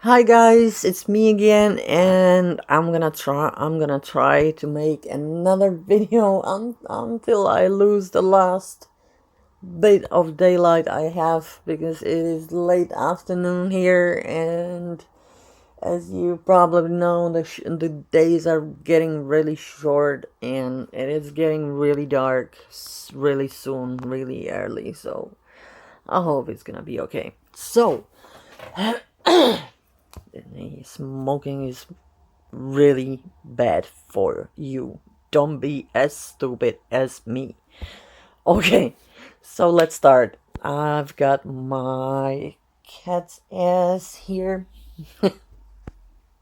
Hi guys, it's me again, and I'm gonna try to make another video until I lose the last bit of daylight I have, because it is late afternoon here, and as you probably know, the days are getting really short, and it is getting really dark really soon, really early. So I hope it's gonna be okay. So smoking is really bad for you. Don't be as stupid as me. Okay, so let's start. I've got my cat's ass here,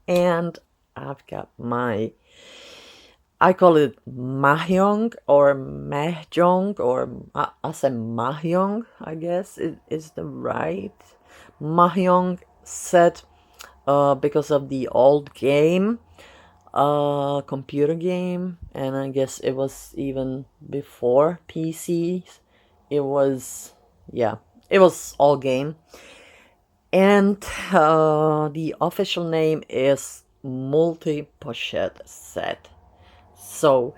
and I've got my, I call it mahjong or mahjong, or I say mahjong, I guess it is the right mahjong set, because of the old game, computer game, and I guess it was even before PCs. It was, yeah, it was all game, and the official name is multi pochette set. So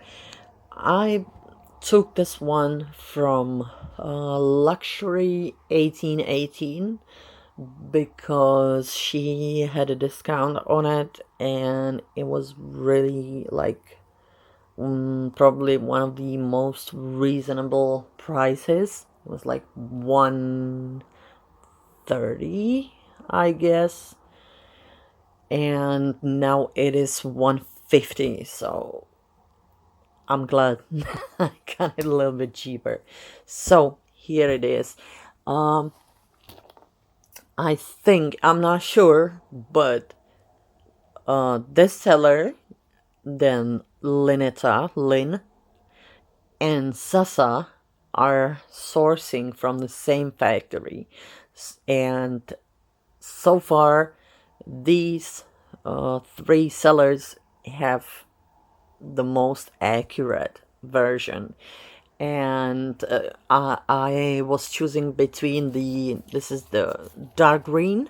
I took this one from luxury 1818 because she had a discount on it, and it was really like, probably one of the most reasonable prices. It was like 130, I guess, and now it is 150. So I'm glad I got it a little bit cheaper. So here it is. I think, I'm not sure, but this seller, then Lin, and Sasa are sourcing from the same factory. And so far, these three sellers have the most accurate version. And I was choosing between this is the dark green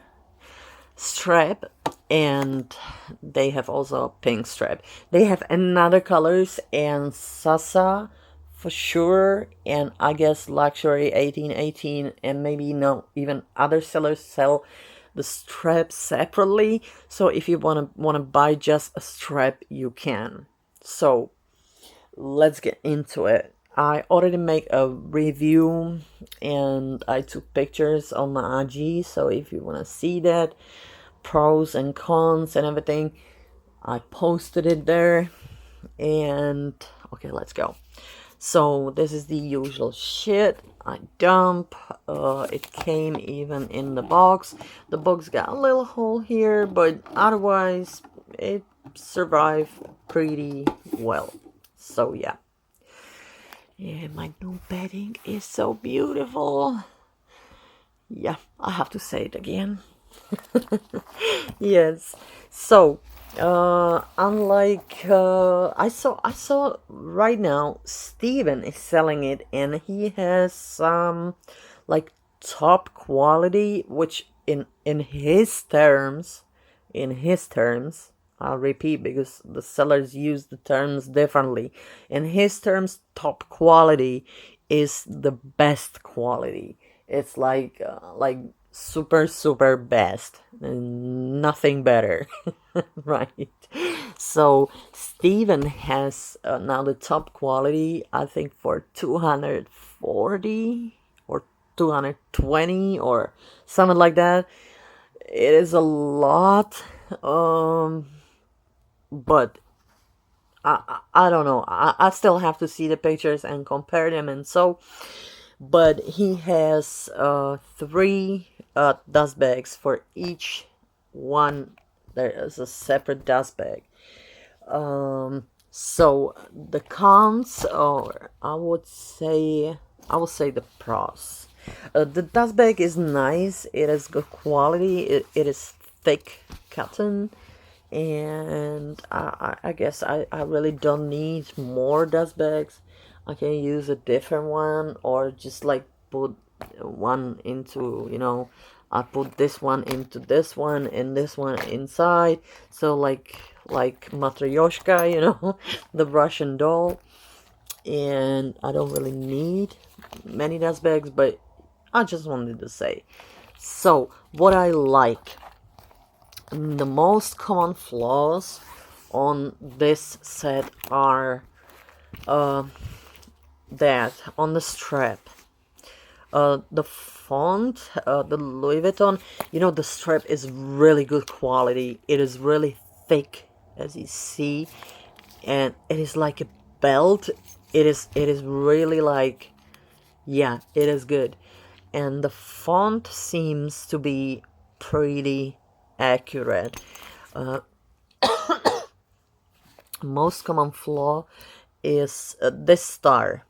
strap, and they have also a pink strap. They have another colors, and Sasa for sure, and I guess luxury 1818, and maybe no, even other sellers sell the strap separately. So if you want to buy just a strap, you can. So let's get into it. I already make a review, and I took pictures on my IG, so if you want to see that, pros and cons and everything, I posted it there. And okay, let's go. So this is the usual shit I dump. It came even in the box. The box got a little hole here, but otherwise it survived pretty well. So yeah. Yeah, my new bedding is so beautiful. Yeah, I have to say it again. Yes. So, unlike I saw right now Steven is selling it, and he has some like top quality, which in his terms, I'll repeat because the sellers use the terms differently. In his terms, top quality is the best quality. It's like super super best, and nothing better. Right. So Steven has, now the top quality, I think for 240 or 220 or something like that. It is a lot, but I don't know. I still have to see the pictures and compare them, and so, but he has three dust bags for each one. There is a separate dust bag. So the cons, or I would say the pros. The dust bag is nice. It is good quality. It is thick cotton, and I guess I really don't need more dust bags. I can use a different one, or just like put one into, I put this one into this one and this one inside, so like Matryoshka, you know, the Russian doll. And I don't really need many dust bags, but I just wanted to say. So what I like, the most common flaws on this set are that on the strap, the font, the Louis Vuitton, you know, the strap is really good quality. It is really thick, as you see, and it is like a belt. It is really like, yeah, it is good. And the font seems to be pretty accurate. Most common flaw is this star.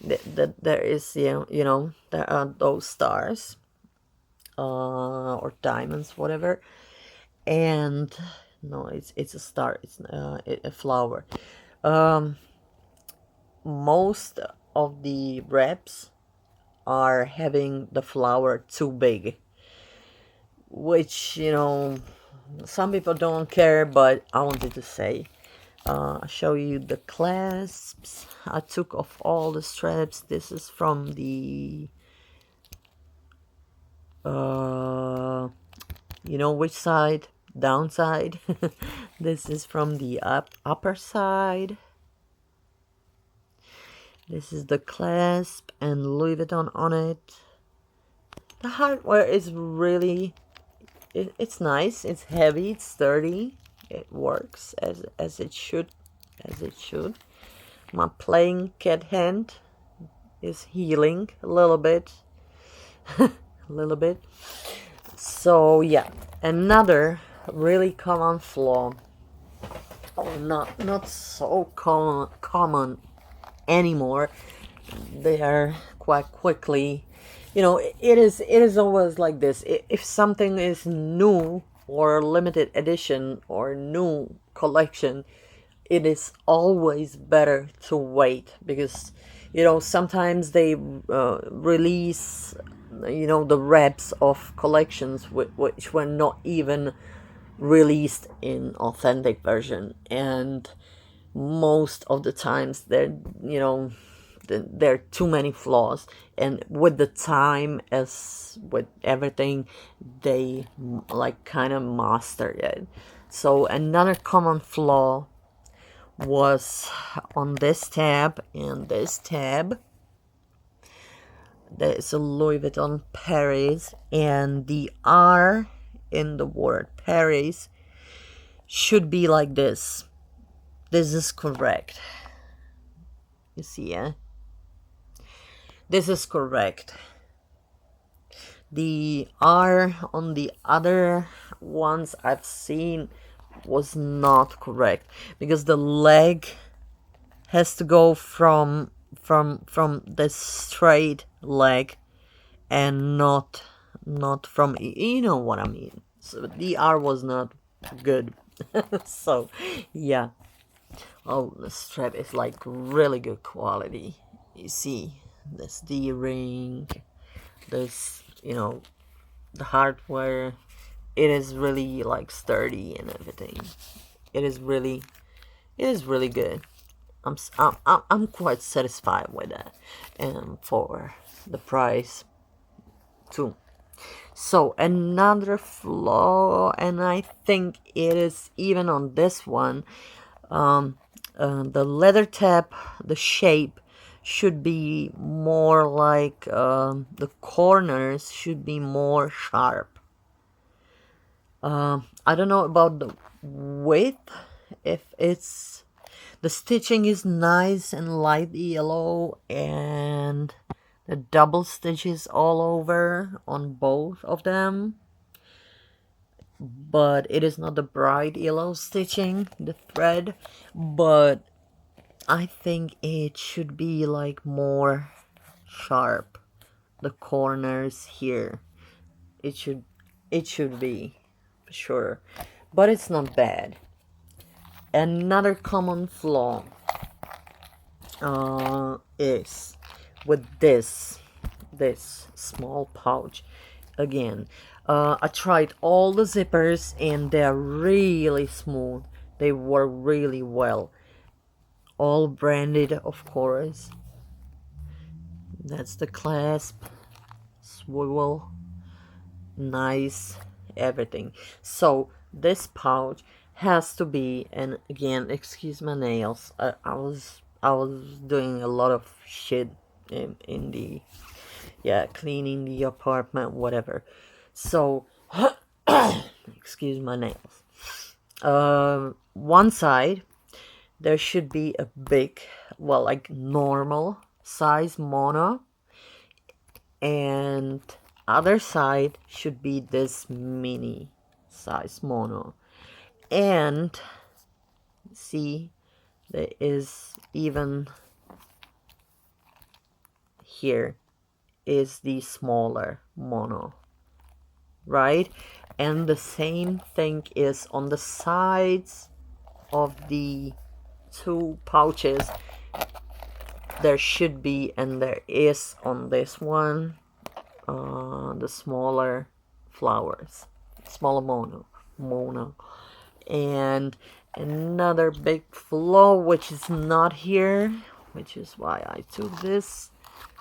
There is, you know, there are those stars, or diamonds, whatever. And no, it's a star. It's a flower. Most of the wraps are having the flower too big, which, you know, some people don't care, but I wanted to say. I'll show you the clasps. I took off all the straps. This is from the you know which side? Downside. This is from the upper side. This is the clasp and Louis Vuitton on it. The hardware is really, it's nice. It's heavy. It's sturdy. It works as it should. My playing cat hand is healing a little bit. A little bit. So yeah, another really common flaw, or not so common anymore. They are quite quickly, you know, it is always like this. If something is new or limited edition or new collection, it is always better to wait, because, you know, sometimes they release, you know, the wraps of collections which were not even released in authentic version, and most of the times there, you know, there are too many flaws, and with the time, as with everything, they like kind of master it. So another common flaw was on this tab and this tab. There's a Louis Vuitton Paris, and the R in the word Paris should be like this. This is correct. You see, yeah? This is correct. The R on the other ones I've seen was not correct, because the leg has to go from this straight leg, and not from, you know what I mean. So the R was not good. So yeah. Oh, the strap is like really good quality. You see this D-ring, this, you know, the hardware, it is really like sturdy and everything. It is really good. I'm quite satisfied with that, and for the price too. So another flaw, and I think it is even on this one, the leather tab, the shape should be more like, the corners should be more sharp. I don't know about the width, if it's, the stitching is nice and light yellow, and the double stitches all over on both of them, but it is not the bright yellow stitching, the thread. But I think it should be like more sharp, the corners here. It should be, for sure, but it's not bad. Another common flaw is with this small pouch. again. I tried all the zippers and they're really smooth. They work really well. All branded, of course. That's the clasp, swivel, nice, everything. So this pouch has to be, and again, excuse my nails. I was doing a lot of shit in the, yeah, cleaning the apartment, whatever. So excuse my nails. One side there should be a big, well, like normal size mono, and other side should be this mini size mono. And see, there is even here is the smaller mono, right? And the same thing is on the sides of the two pouches. There should be, and there is on this one, the smaller flowers, smaller mono, and another big flow which is not here, which is why I took this.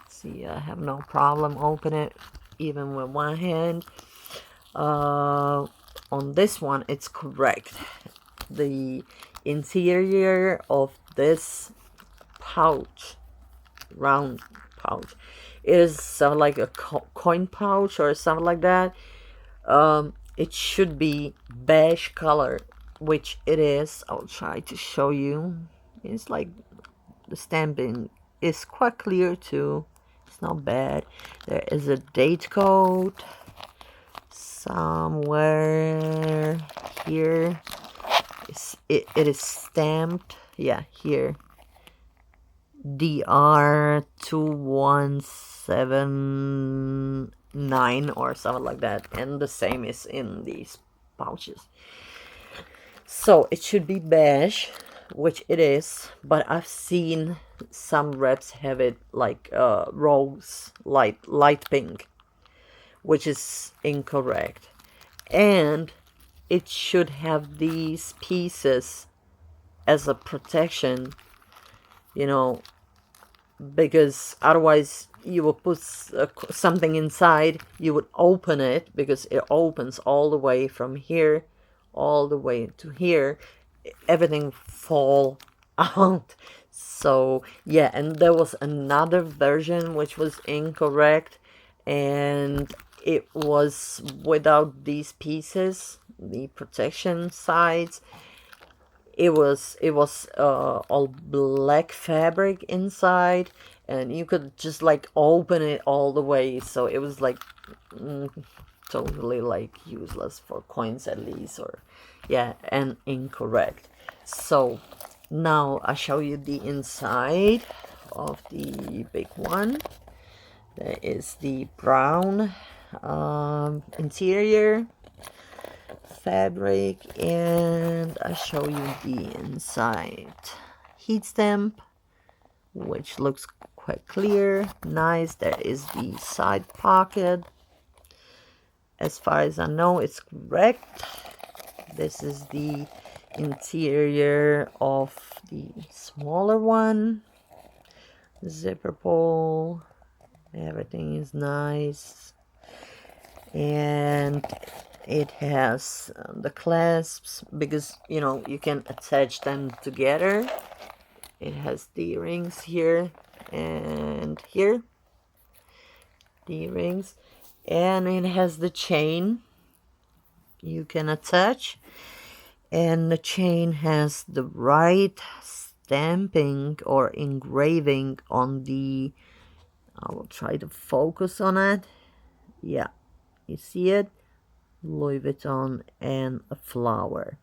See, I have no problem open it even with one hand. On this one it's correct. The interior of this pouch, round pouch, is like a coin pouch or something like that. It should be beige color, which it is. I'll try to show you. It's like the stamping is quite clear too. It's not bad. There is a date code somewhere here. It is stamped. Yeah, here. DR2179 or something like that, and the same is in these pouches. So it should be beige, which it is, but I've seen some reps have it like rose, light pink, which is incorrect. And it should have these pieces as a protection, you know, because otherwise you will put something inside, you would open it, because it opens all the way from here all the way to here, everything fall out. So yeah, and there was another version which was incorrect, and it was without these pieces, the protection sides. It was all black fabric inside, and you could just like open it all the way, so it was like totally like useless for coins at least, or yeah, and incorrect. So now I show you the inside of the big one. There is the brown interior fabric, and I show you the inside heat stamp, which looks quite clear, nice. There is the side pocket. As far as I know, it's correct. This is the interior of the smaller one. Zipper pull, everything is nice, and it has the clasps, because you know you can attach them together. It has the rings here and here, the rings, and it has the chain you can attach, and the chain has the right stamping or engraving on the, I will try to focus on it. Yeah, you see it, Louis Vuitton and a flower.